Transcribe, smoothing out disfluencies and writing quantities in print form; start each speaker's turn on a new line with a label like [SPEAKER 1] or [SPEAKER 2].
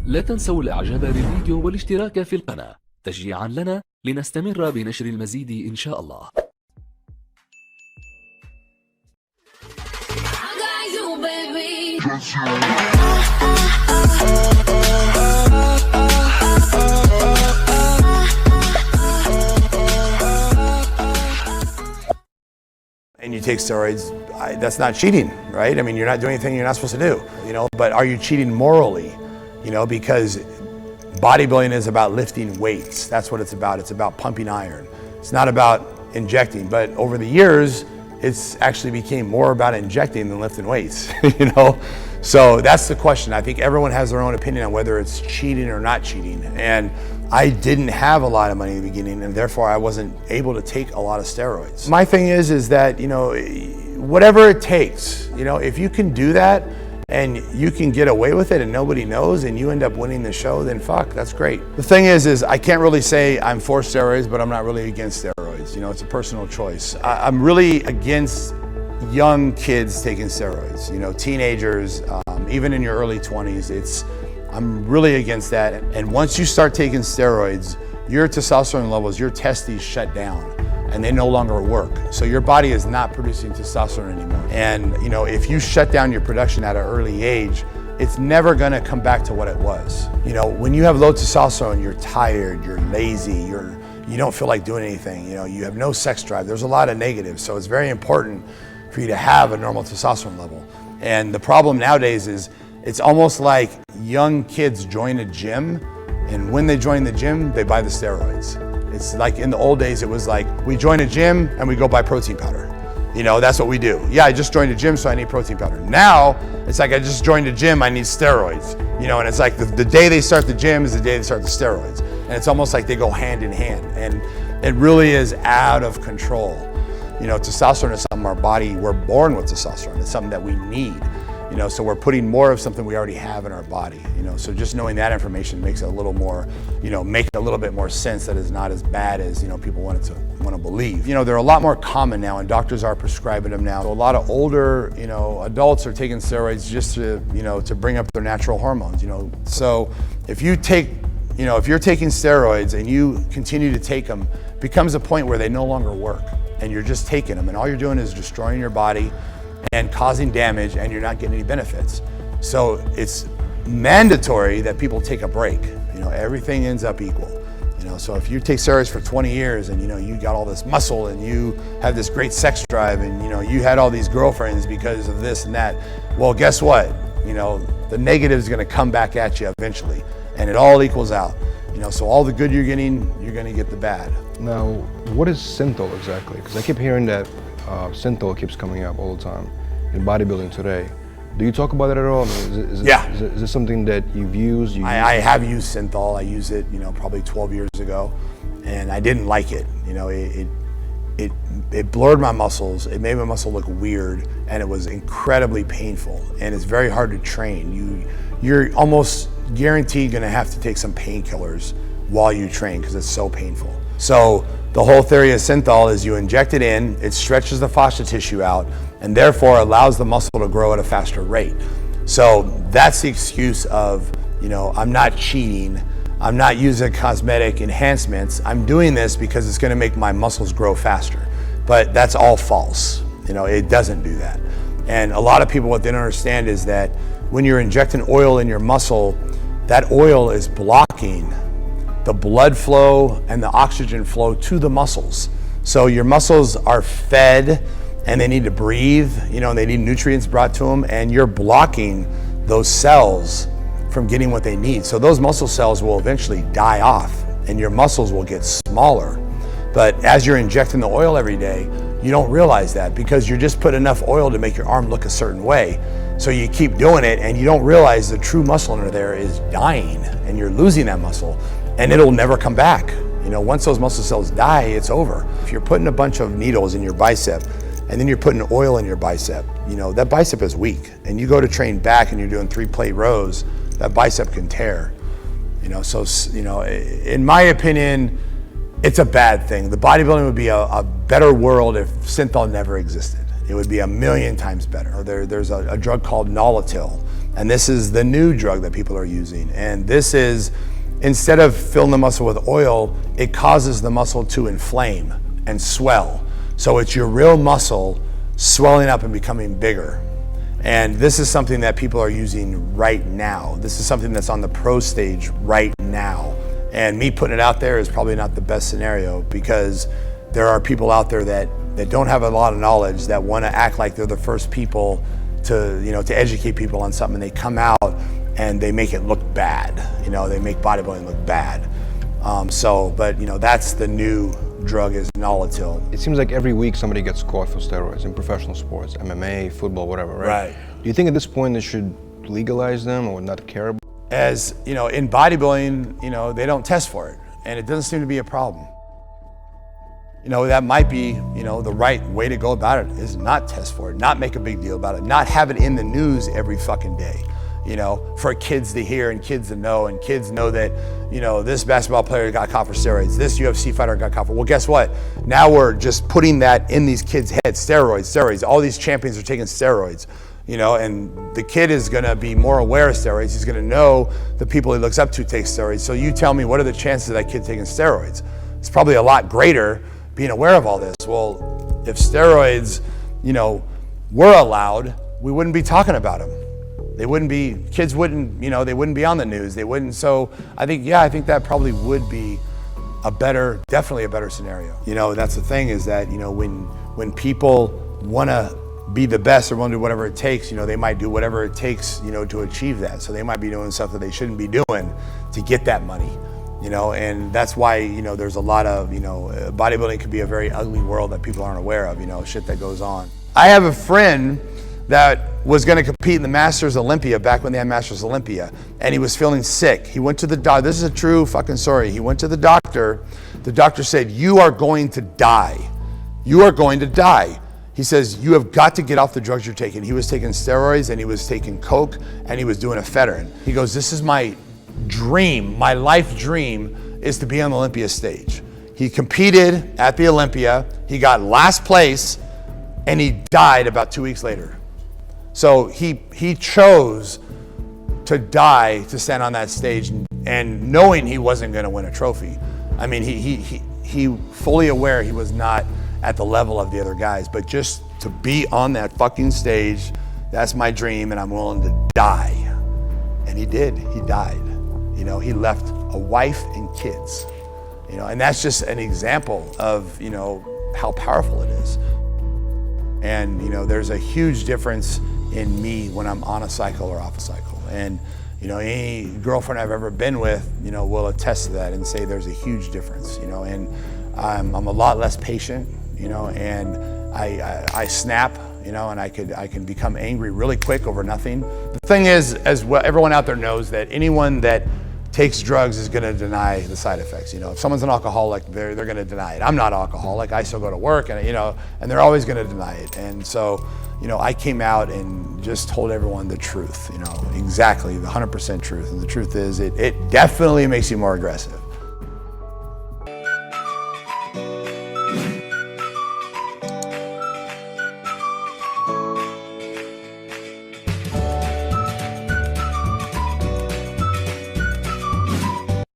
[SPEAKER 1] لا تنسوا الاعجاب بالفيديو والاشتراك في القناة تشجيعا لنا لنستمر بنشر المزيد إن شاء الله.
[SPEAKER 2] And you take steroids, that's not cheating, right? I mean, you're not doing anything you're not supposed to do, you know, but are you cheating morally? You know, because bodybuilding is about lifting weights. That's what it's about. It's about pumping iron. It's not about injecting, but over the years, it's actually became more about injecting than lifting weights, you know? So that's the question. I think everyone has their own opinion on whether it's cheating or not cheating. And I didn't have a lot of money in the beginning, and therefore I wasn't able to take a lot of steroids. My thing is that, you know, whatever it takes, you know, if you can do that and you can get away with it and nobody knows and you end up winning the show, then fuck, that's great. The thing is I can't really say I'm for steroids, but I'm not really against steroids. You know, it's a personal choice. I'm really against young kids taking steroids, you know, teenagers, even in your early 20s. I'm really against that. And once you start taking steroids, your testosterone levels, your testes shut down and they no longer work. So your body is not producing testosterone anymore. And you know, if you shut down your production at an early age, it's never gonna come back to what it was. You know, when you have low testosterone, you're tired, you're lazy, you don't feel like doing anything. You know, you have no sex drive. There's a lot of negatives. So it's very important for you to have a normal testosterone level. And the problem nowadays is it's almost like young kids join a gym, and when they join the gym, they buy the steroids. It's like in the old days, it was like we join a gym and we go buy protein powder. You know, that's what we do. Yeah, I just joined a gym, so I need protein powder. Now, it's like I just joined a gym, I need steroids. You know, and it's like the day they start the gym is the day they start the steroids. And it's almost like they go hand in hand. And it really is out of control. You know, testosterone is something we're born with testosterone. It's something that we need. You know, so we're putting more of something we already have in our body, you know, so just knowing that information makes it a little more, you know, make a little bit more sense that it's not as bad as, you know, people want to believe. You know, they're a lot more common now and doctors are prescribing them now. So a lot of older, you know, adults are taking steroids just to, you know, to bring up their natural hormones, you know. So if you take, you know, if you're taking steroids and you continue to take them, it becomes a point where they no longer work and you're just taking them and all you're doing is destroying your body and causing damage, and you're not getting any benefits. So it's mandatory that people take a break. You know, everything ends up equal. You know, so if you take steroids for 20 years and you know you got all this muscle and you have this great sex drive and you know you had all these girlfriends because of this and that, well, guess what? You know, the negative is going to come back at you eventually, and it all equals out. You know, so all the good you're getting, you're going to get the bad.
[SPEAKER 3] Now, what is Saainthol exactly? Because I keep hearing that Saainthol keeps coming up all the time in bodybuilding today. Do you talk about it at all? I mean, is it something that you've used?
[SPEAKER 2] I have used Saainthol. I used it, you know, probably 12 years ago, and I didn't like it. You know, it blurred my muscles. It made my muscle look weird, and it was incredibly painful. And it's very hard to train. You're almost guaranteed going to have to take some painkillers while you train because it's so painful. So the whole theory of Saainthol is you inject it in, it stretches the fascia tissue out, and therefore allows the muscle to grow at a faster rate. So that's the excuse of, you know, I'm not cheating, I'm not using cosmetic enhancements, I'm doing this because it's going to make my muscles grow faster. But that's all false. You know, it doesn't do that. And a lot of people, what they don't understand is that when you're injecting oil in your muscle, that oil is blocking the blood flow and the oxygen flow to the muscles. So your muscles are fed and they need to breathe, you know, and they need nutrients brought to them, and you're blocking those cells from getting what they need. So those muscle cells will eventually die off and your muscles will get smaller. But as you're injecting the oil every day, you don't realize that because you're just putting enough oil to make your arm look a certain way. So you keep doing it and you don't realize the true muscle under there is dying and you're losing that muscle. And it'll never come back. You know, once those muscle cells die, it's over. If you're putting a bunch of needles in your bicep and then you're putting oil in your bicep, you know, that bicep is weak. And you go to train back and you're doing 3-plate rows, that bicep can tear. You know, so, you know, in my opinion, it's a bad thing. The bodybuilding would be a better world if Saainthol never existed. It would be 1,000,000 times better. There's a drug called Nolatil, And this is the new drug that people are using. And this is, instead of filling the muscle with oil, it causes the muscle to inflame and swell. So it's your real muscle swelling up and becoming bigger. And this is something that people are using right now. This is something that's on the pro stage right now. And me putting it out there is probably not the best scenario, because there are people out there that don't have a lot of knowledge, that want to act like they're the first people to, to educate people on something. They come out and they make it look bad. They make bodybuilding look bad. But that's the new drug, is Nolotil.
[SPEAKER 3] It seems like every week somebody gets caught for steroids in professional sports, MMA, football, whatever, right?
[SPEAKER 2] Right.
[SPEAKER 3] Do you think at this point they should legalize them or not care about?
[SPEAKER 2] As in bodybuilding, they don't test for it, and it doesn't seem to be a problem. That might be, the right way to go about it, is not test for it, not make a big deal about it, not have it in the news every fucking day, for kids to hear and kids to know, and kids know that, this basketball player got caught for steroids, this UFC fighter got caught for, well, guess what? Now we're just putting that in these kids' heads, steroids, all these champions are taking steroids, and the kid is gonna be more aware of steroids. He's gonna know the people he looks up to take steroids. So you tell me, what are the chances of that kid taking steroids? It's probably a lot greater being aware of all this. Well, if steroids, were allowed, we wouldn't be talking about them. Kids wouldn't, they wouldn't be on the news. They wouldn't. So I think that probably would be definitely a better scenario. That's the thing, is that, when people wanna be the best, or want to do whatever it takes, they might do whatever it takes, to achieve that. So they might be doing stuff that they shouldn't be doing to get that money. And that's why, there's a lot of, bodybuilding can be a very ugly world that people aren't aware of, shit that goes on. I have a friend that was gonna compete in the Masters Olympia, back when they had Masters Olympia, and he was feeling sick. He went to the doctor, this is a true fucking story. He went to the doctor said, "You are going to die. You are going to die." He says, "You have got to get off the drugs you're taking." He was taking steroids, and he was taking coke, and he was doing ephedrine. He goes, "This is my dream, my life dream, is to be on the Olympia stage." He competed at the Olympia, he got last place, and he died about 2 weeks later. So he chose to die to stand on that stage, and knowing he wasn't gonna win a trophy. I mean, he fully aware he was not at the level of the other guys, but just to be on that fucking stage, that's my dream, and I'm willing to die. And he did, he died. He left a wife and kids, and that's just an example of, how powerful it is. And, there's a huge difference in me when I'm on a cycle or off a cycle. And, any girlfriend I've ever been with, will attest to that and say there's a huge difference, and I'm a lot less patient, and I snap, and I can become angry really quick over nothing. The thing is, as well, everyone out there knows that anyone that takes drugs is gonna deny the side effects. If someone's an alcoholic, they're gonna deny it. I'm not an alcoholic, I still go to work, and and they're always gonna deny it. And so, I came out and just told everyone the truth, exactly the 100% truth. And the truth is, it definitely makes you more aggressive.